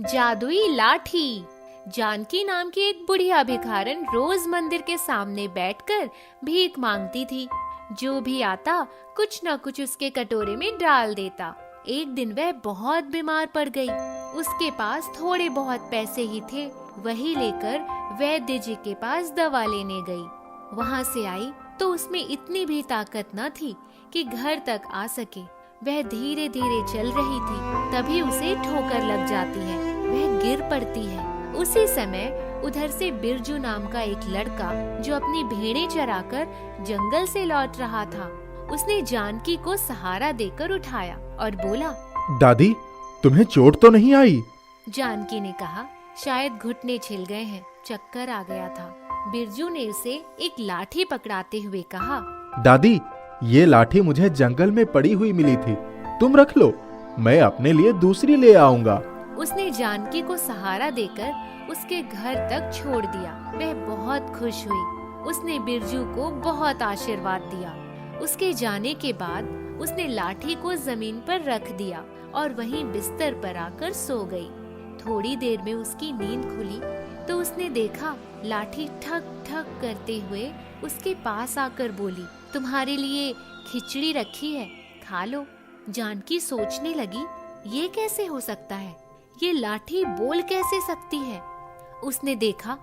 जादुई लाठी। जानकी नाम की एक बुढ़िया भिखारन रोज मंदिर के सामने बैठकर भीख मांगती थी। जो भी आता कुछ न कुछ उसके कटोरे में डाल देता। एक दिन वह बहुत बीमार पड़ गई। उसके पास थोड़े बहुत पैसे ही थे। वही लेकर वैद्य जी के पास दवा लेने गई। वहाँ से आई तो उसमें इतनी भी ताकत न थी कि घर तक आ सके। वह धीरे धीरे चल रही थी, तभी उसे ठोकर लग जाती है। वह गिर पड़ती है। उसी समय उधर से बिरजू नाम का एक लड़का, जो अपनी भेड़ें चराकर जंगल से लौट रहा था, उसने जानकी को सहारा देकर उठाया और बोला, दादी, तुम्हें चोट तो नहीं आई? जानकी ने कहा, शायद घुटने छिल गए हैं, चक्कर आ गया था। बिरजू ने उसे एक लाठी पकड़ाते हुए कहा, दादी, ये लाठी मुझे जंगल में पड़ी हुई मिली थी, तुम रख लो, मैं अपने लिए दूसरी ले आऊंगा। उसने जानकी को सहारा देकर उसके घर तक छोड़ दिया। वह बहुत खुश हुई। उसने बिरजू को बहुत आशीर्वाद दिया। उसके जाने के बाद उसने लाठी को जमीन पर रख दिया और वहीं बिस्तर पर आकर सो गई। थोड़ी देर में उसकी नींद खुली तो उसने देखा लाठी ठक ठक करते हुए उसके पास आकर बोली, तुम्हारे लिए खिचड़ी रखी है, खा लो। जानकी सोचने लगी, ये कैसे हो सकता है? ये लाठी बोल कैसे सकती है? उसने देखा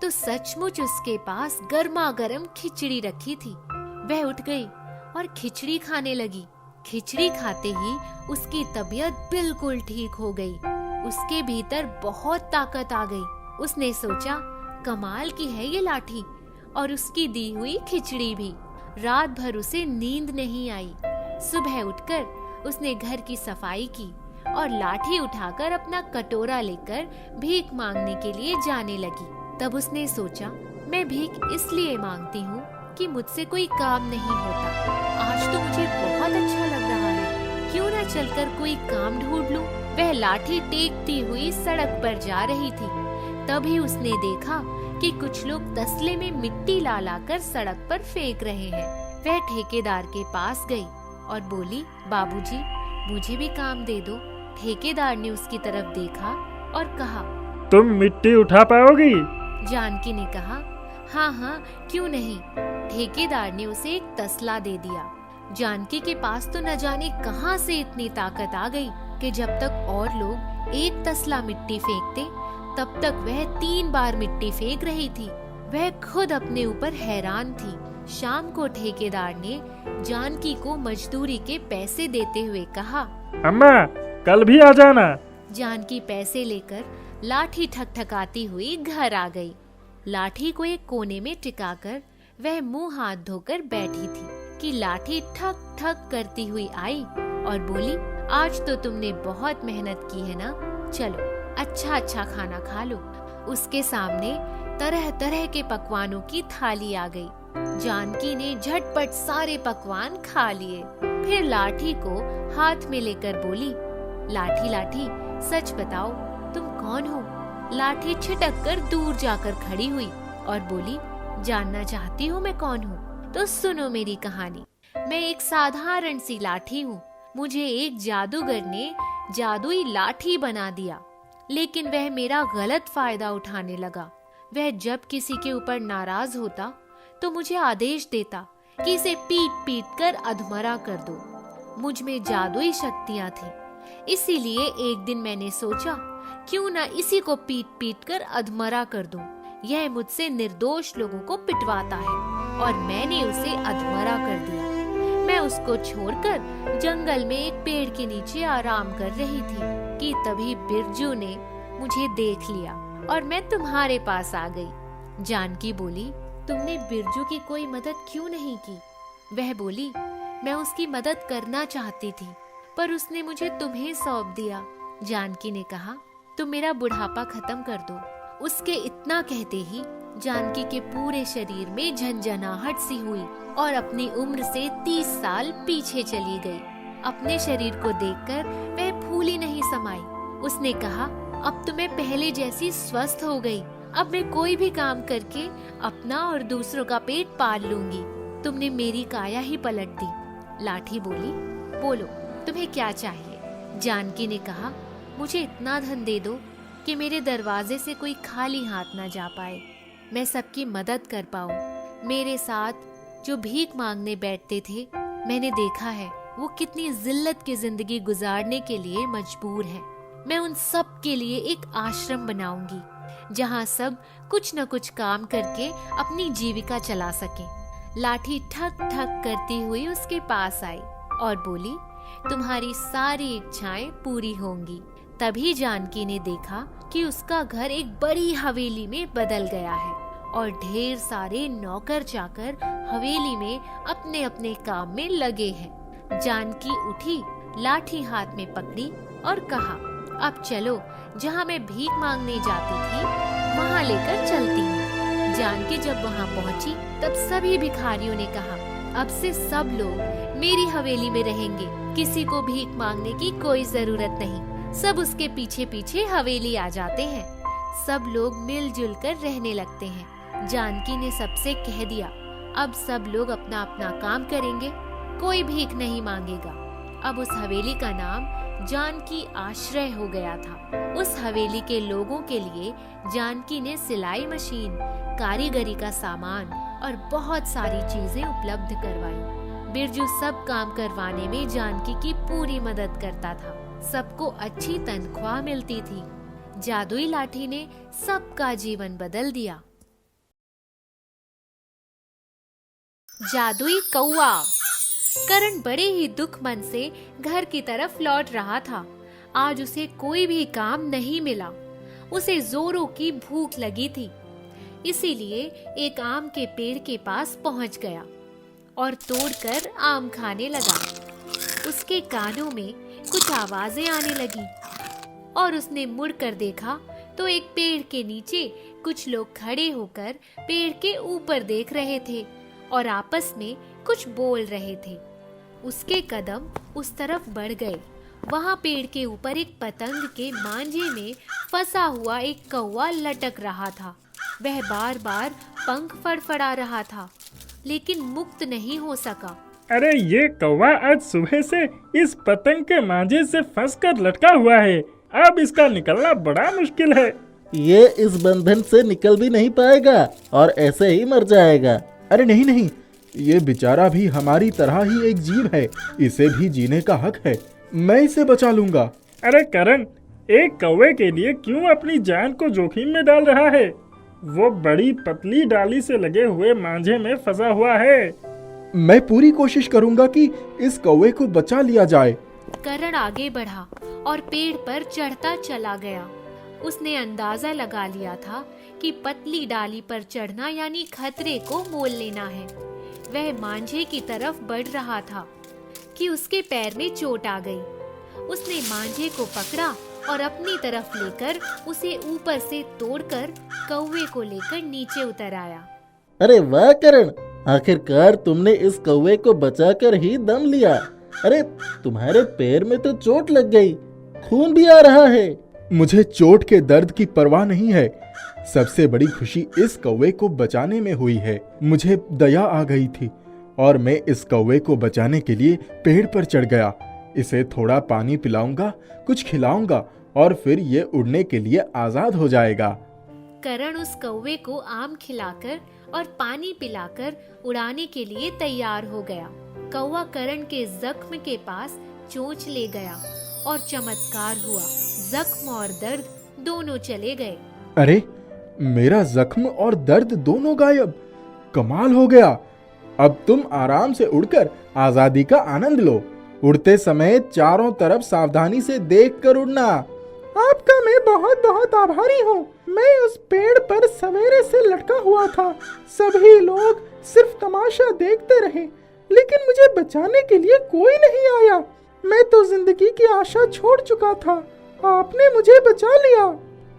तो सचमुच उसके पास गर्मा गर्म खिचड़ी रखी थी। वह उठ गई और खिचड़ी खाने लगी। खिचड़ी खाते ही उसकी तबीयत बिल्कुल ठीक हो गई। उसके भीतर बहुत ताकत आ गई। उसने सोचा, कमाल की है ये लाठी और उसकी दी हुई खिचड़ी भी। रात भर उसे नींद नहीं आई। सुबह उठकर उसने घर की सफाई की और लाठी उठाकर अपना कटोरा लेकर भीख मांगने के लिए जाने लगी। तब उसने सोचा, मैं भीख इसलिए मांगती हूँ कि मुझसे कोई काम नहीं होता। आज तो मुझे बहुत अच्छा लग रहा है, क्यों न चलकर कोई काम ढूंढ लूं। वह लाठी टेकती हुई सड़क पर जा रही थी। तभी उसने देखा कि कुछ लोग तसले में मिट्टी ला लाकर सड़क पर फेंक रहे हैं। वह ठेकेदार के पास गई और बोली, बाबूजी, मुझे भी काम दे दो। ठेकेदार ने उसकी तरफ देखा और कहा, तुम मिट्टी उठा पाओगी? जानकी ने कहा, हाँ हाँ, क्यों नहीं। ठेकेदार ने उसे एक तसला दे दिया। जानकी के पास तो न जाने कहां से इतनी ताकत आ गई कि जब तक और लोग एक तसला मिट्टी फेंकते, तब तक वह 3 बार मिट्टी फेंक रही थी। वह खुद अपने ऊपर हैरान थी। शाम को ठेकेदार ने जानकी को मजदूरी के पैसे देते हुए कहा, अम्मा, कल भी आ जाना। जानकी पैसे लेकर लाठी ठकठकाती हुई घर आ गई। लाठी को एक कोने में टिकाकर वह मुंह हाथ धोकर बैठी थी कि लाठी ठक ठक करती हुई आई और बोली, आज तो तुमने बहुत मेहनत की है ना, चलो अच्छा अच्छा खाना खा लो। उसके सामने तरह तरह के पकवानों की थाली आ गई। जानकी ने झटपट सारे पकवान खा लिए। फिर लाठी को हाथ में लेकर बोली, लाठी लाठी, सच बताओ, तुम कौन हो? लाठी छिटक कर दूर जाकर खड़ी हुई और बोली, जानना चाहती हो मैं कौन हूँ? तो सुनो मेरी कहानी। मैं एक साधारण सी लाठी हूँ। मुझे एक जादूगर ने जादुई लाठी बना दिया, लेकिन वह मेरा गलत फायदा उठाने लगा। वह जब किसी के ऊपर नाराज होता तो मुझे आदेश देता कि इसे पीट पीट कर अधमरा कर दो। मुझ में जादुई शक्तियाँ थीं, इसीलिए एक दिन मैंने सोचा, क्यों ना इसी को पीट पीट कर अधमरा कर दूं। यह मुझसे निर्दोष लोगों को पिटवाता है और मैंने उसे अधमरा कर दिया। मैं उसको छोड़कर जंगल में एक पेड़ के नीचे आराम कर रही थी कि तभी बिरजू ने मुझे देख लिया और मैं तुम्हारे पास आ गई। जानकी बोली, तुमने बिरजू की कोई मदद क्यों नहीं की? वह बोली, मैं उसकी मदद करना चाहती थी, पर उसने मुझे तुम्हें सौंप दिया। जानकी ने कहा, तुम मेरा बुढ़ापा खत्म कर दो। उसके इतना कहते ही जानकी के पूरे शरीर में झंझनाहट सी हुई और अपनी उम्र से 30 साल पीछे चली गई। अपने शरीर को देखकर वह फूली नहीं समाई। उसने कहा, अब तो मैं पहले जैसी स्वस्थ हो गई। अब मैं कोई भी काम करके अपना और दूसरों का पेट पाल लूंगी। तुमने मेरी काया ही पलट दी। लाठी बोली, बोलो तुम्हें क्या चाहिए? जानकी ने कहा, मुझे इतना धन दे दो कि मेरे दरवाजे से कोई खाली हाथ ना जा पाए, मैं सबकी मदद कर पाऊं। मेरे साथ जो भीख मांगने बैठते थे, मैंने देखा है वो कितनी जिल्लत की जिंदगी गुजारने के लिए मजबूर है। मैं उन सब के लिए एक आश्रम बनाऊंगी जहाँ सब कुछ न कुछ काम करके अपनी जीविका चला सके। लाठी ठक ठक करती हुई उसके पास आई और बोली, तुम्हारी सारी इच्छाएं पूरी होंगी। तभी जानकी ने देखा कि उसका घर एक बड़ी हवेली में बदल गया है और ढेर सारे नौकर चाकर हवेली में अपने अपने काम में लगे हैं। जानकी उठी, लाठी हाथ में पकड़ी और कहा, अब चलो, जहाँ मैं भीख मांगने जाती थी वहाँ लेकर चलती हूँ। जानकी जब वहाँ पहुँची तब सभी भिखारियों ने कहा, अब से सब लोग मेरी हवेली में रहेंगे, किसी को भीख मांगने की कोई जरूरत नहीं। सब उसके पीछे पीछे हवेली आ जाते हैं। सब लोग मिलजुल कर रहने लगते हैं। जानकी ने सबसे कह दिया, अब सब लोग अपना अपना काम करेंगे, कोई भीख नहीं मांगेगा। अब उस हवेली का नाम जानकी आश्रय हो गया था। उस हवेली के लोगों के लिए जानकी ने सिलाई मशीन, कारीगरी का सामान और बहुत सारी चीजें उपलब्ध करवाई। बिरजू सब काम करवाने में जानकी की पूरी मदद करता था। सबको अच्छी तनख्वाह मिलती थी। जादुई लाठी ने सबका जीवन बदल दिया। जादुई कौवा। करण बड़े ही दुख मन से घर की तरफ लौट रहा था। आज उसे कोई भी काम नहीं मिला। उसे जोरों की भूख लगी थी, इसीलिए एक आम के पेड़ के पास पहुंच गया और तोड़कर आम खाने लगा। उसके कानों में कुछ आवाजें आने लगी और उसने मुड़कर देखा तो एक पेड़ के नीचे कुछ लोग खड़े होकर पेड़ के ऊपर देख रहे थे और आपस में कुछ बोल रहे थे। उसके कदम उस तरफ बढ़ गए। वहाँ पेड़ के ऊपर एक पतंग के मांझे में फंसा हुआ एक कौवा लटक रहा था। वह बार बार पंख फड़फड़ा रहा था, लेकिन मुक्त नहीं हो सका। अरे ये कौवा आज सुबह से इस पतंग के मांझे से फंसकर लटका हुआ है। अब इसका निकलना बड़ा मुश्किल है। ये इस बंधन से निकल भी नहीं पाएगा और ऐसे ही मर जाएगा। अरे नहीं नहीं, ये बेचारा भी हमारी तरह ही एक जीव है, इसे भी जीने का हक है। मैं इसे बचा लूंगा। अरे करण, एक कौवे के लिए क्यों अपनी जान को जोखिम में डाल रहा है? वो बड़ी पतली डाली से लगे हुए मांझे में फंसा हुआ है। मैं पूरी कोशिश करूंगा कि इस कौवे को बचा लिया जाए। करण आगे बढ़ा और पेड़ पर चढ़ता चला गया। उसने अंदाजा लगा लिया था कि पतली डाली पर चढ़ना यानी खतरे को मोल लेना है। वह मांझे की तरफ बढ़ रहा था कि उसके पैर में चोट आ गई। उसने मांझे को पकड़ा और अपनी तरफ लेकर उसे ऊपर से तोड़कर कौवे को लेकर नीचे उतर आया। अरे वाह करण, आखिरकार तुमने इस कौवे को बचाकर ही दम लिया। अरे तुम्हारे पैर में तो चोट लग गई, खून भी आ रहा है। मुझे चोट के दर्द की परवाह नहीं है। सबसे बड़ी खुशी इस कौवे को बचाने में हुई है। मुझे दया आ गई थी और मैं इस कौवे को बचाने के लिए पेड़ पर चढ़ गया। इसे थोड़ा पानी पिलाऊंगा, कुछ खिलाऊंगा और फिर ये उड़ने के लिए आजाद हो जाएगा। करण उस कौवे को आम खिलाकर और पानी पिलाकर उड़ाने के लिए तैयार हो गया। कौवा करण के जख्म के पास चोंच ले गया और चमत्कार हुआ। जख्म और दर्द दोनों चले गए। अरे, मेरा जख्म और दर्द दोनों गायब। कमाल हो गया। अब तुम आराम से उड़कर आजादी का आनंद लो। उड़ते समय चारों तरफ सावधानी से देखकर उड़ना। आपका मैं बहुत बहुत आभारी हूँ। मैं उस पेड़ पर सवेरे से लटका हुआ था। सभी लोग सिर्फ तमाशा देखते रहे, लेकिन मुझे बचाने के लिए कोई नहीं आया। मैं तो जिंदगी की आशा छोड़ चुका था। आपने मुझे बचा लिया।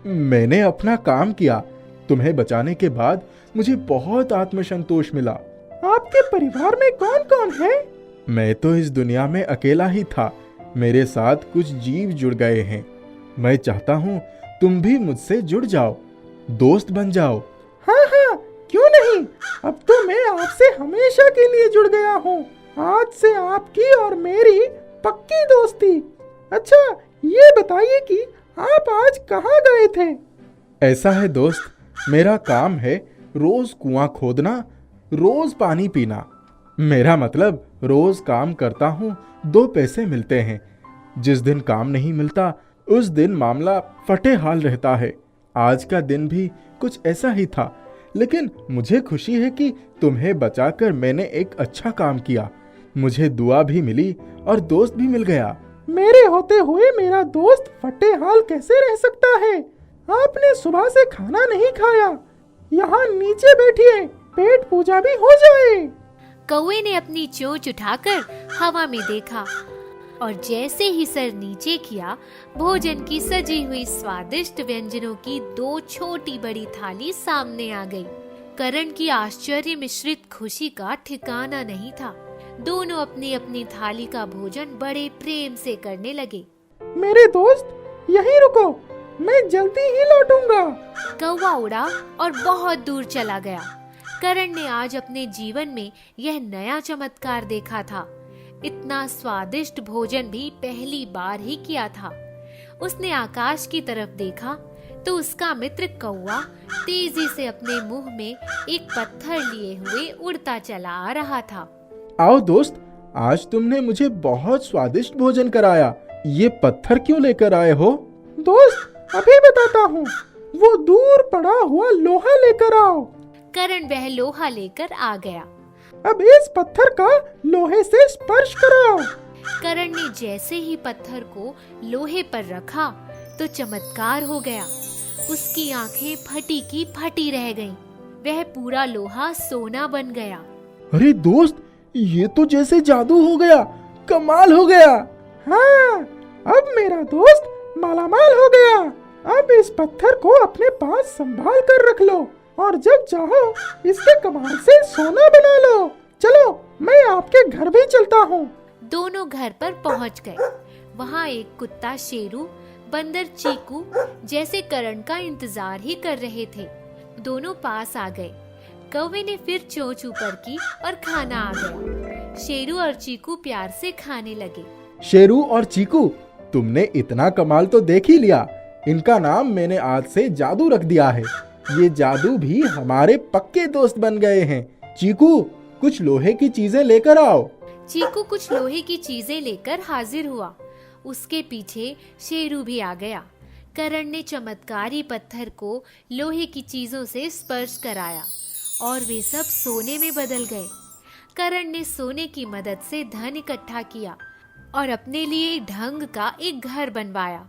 मैंने अपना काम किया। तुम्हें बचाने के बाद मुझे बहुत आत्मसंतोष मिला। आपके परिवार में कौन कौन है? मैं तो इस दुनिया में अकेला ही था। मेरे साथ कुछ जीव जुड़ गए हैं। मैं चाहता हूँ तुम भी मुझसे जुड़ जाओ, दोस्त बन जाओ। हाँ हाँ, क्यों नहीं। अब तो मैं आपसे हमेशा के लिए जुड़ गया हूँ। आज से आपकी और मेरी पक्की दोस्ती। अच्छा, ये बताइए कि आप आज कहाँ गए थे? ऐसा है दोस्त, मेरा काम है रोज कुआं खोदना, रोज पानी पीना। मेरा मतलब रोज काम करता हूँ, 2 पैसे मिलते हैं। जिस दिन काम नहीं मिलता उस दिन मामला फटे हाल रहता है। आज का दिन भी कुछ ऐसा ही था, लेकिन मुझे खुशी है कि तुम्हें बचाकर मैंने एक अच्छा काम किया। मुझे दुआ भी मिली और दोस्त भी मिल गया। मेरे होते हुए मेरा दोस्त फटे हाल कैसे रह सकता है? आपने सुबह से खाना नहीं खाया। यहाँ नीचे बैठिए, पेट पूजा भी हो जाए। कौवे ने अपनी चोंच उठाकर हवा में देखा और जैसे ही सर नीचे किया, भोजन की सजी हुई स्वादिष्ट व्यंजनों की 2 छोटी बड़ी थाली सामने आ गई। करण की आश्चर्य मिश्रित खुशी का ठिकाना नहीं था। दोनों अपनी अपनी थाली का भोजन बड़े प्रेम से करने लगे। मेरे दोस्त यहीं रुको, मैं जल्दी ही लौटूंगा। कौवा उड़ा और बहुत दूर चला गया। करण ने आज अपने जीवन में यह नया चमत्कार देखा था। इतना स्वादिष्ट भोजन भी पहली बार ही किया था। उसने आकाश की तरफ देखा तो उसका मित्र कौवा तेजी से अपने मुंह में एक पत्थर लिए हुए उड़ता चला आ रहा था। आओ दोस्त, आज तुमने मुझे बहुत स्वादिष्ट भोजन कराया। ये पत्थर क्यों लेकर आए हो? दोस्त अभी बताता हूँ, वो दूर पड़ा हुआ लोहा लेकर आओ। करण वह लोहा लेकर आ गया। अब इस पत्थर का लोहे से स्पर्श कराओ। करण ने जैसे ही पत्थर को लोहे पर रखा तो चमत्कार हो गया। उसकी आंखें फटी की फटी रह गईं। वह पूरा लोहा सोना बन गया। अरे दोस्त, ये तो जैसे जादू हो गया, कमाल हो गया। हाँ, अब मेरा दोस्त मालामाल हो गया। अब इस पत्थर को अपने पास संभाल कर रख लो और जब चाहो इसके कमाल से सोना बना लो। चलो, मैं आपके घर भी चलता हूँ। दोनों घर पर पहुँच गए। वहाँ एक कुत्ता शेरू, बंदर चीकू जैसे करण का इंतजार ही कर रहे थे। दोनों पास आ गए। कौवे ने फिर चोंच ऊपर की और खाना आ गया। शेरू और चीकू प्यार से खाने लगे। शेरू और चीकू, तुमने इतना कमाल तो देख ही लिया। इनका नाम मैंने आज से जादू रख दिया है। ये जादू भी हमारे पक्के दोस्त बन गए हैं। चीकू, कुछ लोहे की चीजें लेकर आओ। चीकू कुछ लोहे की चीजें लेकर हाजिर हुआ। उसके पीछे शेरू भी आ गया। करण ने चमत्कारी पत्थर को लोहे की चीजों से स्पर्श कराया और वे सब सोने में बदल गए। करण ने सोने की मदद से धन इकट्ठा किया और अपने लिए ढंग का एक घर बनवाया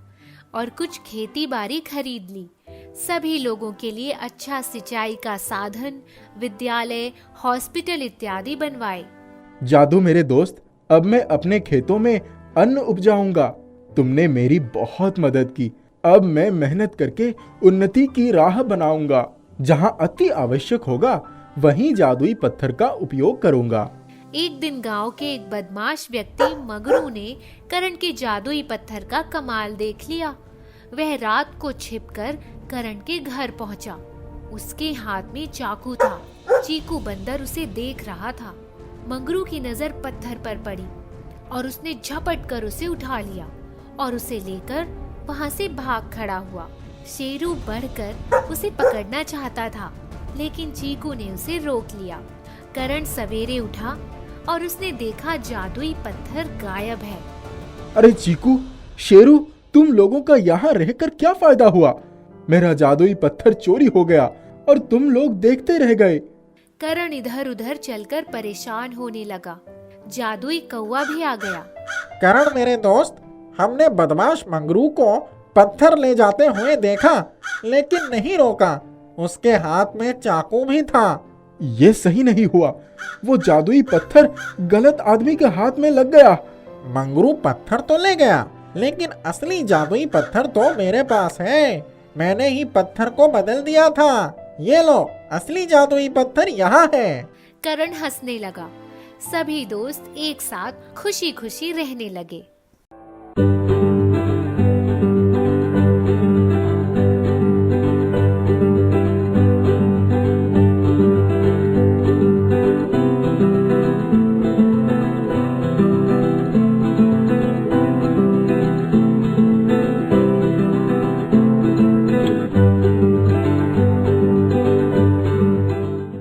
और कुछ खेती बाड़ी खरीद ली। सभी लोगों के लिए अच्छा सिंचाई का साधन, विद्यालय, हॉस्पिटल इत्यादि बनवाए। जादू मेरे दोस्त, अब मैं अपने खेतों में अन्न उपजाऊंगा। तुमने मेरी बहुत मदद की। अब मैं मेहनत करके उन्नति की राह बनाऊंगा। जहाँ अति आवश्यक होगा वहीं जादुई पत्थर का उपयोग करूंगा। एक दिन गांव के एक बदमाश व्यक्ति मगरू ने करण के जादुई पत्थर का कमाल देख लिया। वह रात को छिपकर करण के घर पहुंचा। उसके हाथ में चाकू था। चीकू बंदर उसे देख रहा था। मंगरू की नजर पत्थर पर पड़ी और उसने झपट कर उसे उठा लिया और उसे लेकर वहां से भाग खड़ा हुआ। शेरू बढ़कर उसे पकड़ना चाहता था, लेकिन चीकू ने उसे रोक लिया। करण सवेरे उठा और उसने देखा जादुई पत्थर गायब है। अरे चीकू, शेरू, तुम लोगों का यहाँ रहकर क्या फायदा हुआ? मेरा जादुई पत्थर चोरी हो गया और तुम लोग देखते रह गए। करण इधर उधर चलकर परेशान होने लगा। जादुई कौवा भी आ गया। करण मेरे दोस्त, हमने बदमाश मंगरू को पत्थर ले जाते हुए देखा, लेकिन नहीं रोका। उसके हाथ में चाकू भी था। ये सही नहीं हुआ। वो जादुई पत्थर गलत आदमी के हाथ में लग गया। मंगरू पत्थर तो ले गया, लेकिन असली जादुई पत्थर तो मेरे पास है। मैंने ही पत्थर को बदल दिया था। ये लो, असली जादुई पत्थर यहाँ है। करण हंसने लगा। सभी दोस्त एक साथ खुशी खुशी रहने लगे।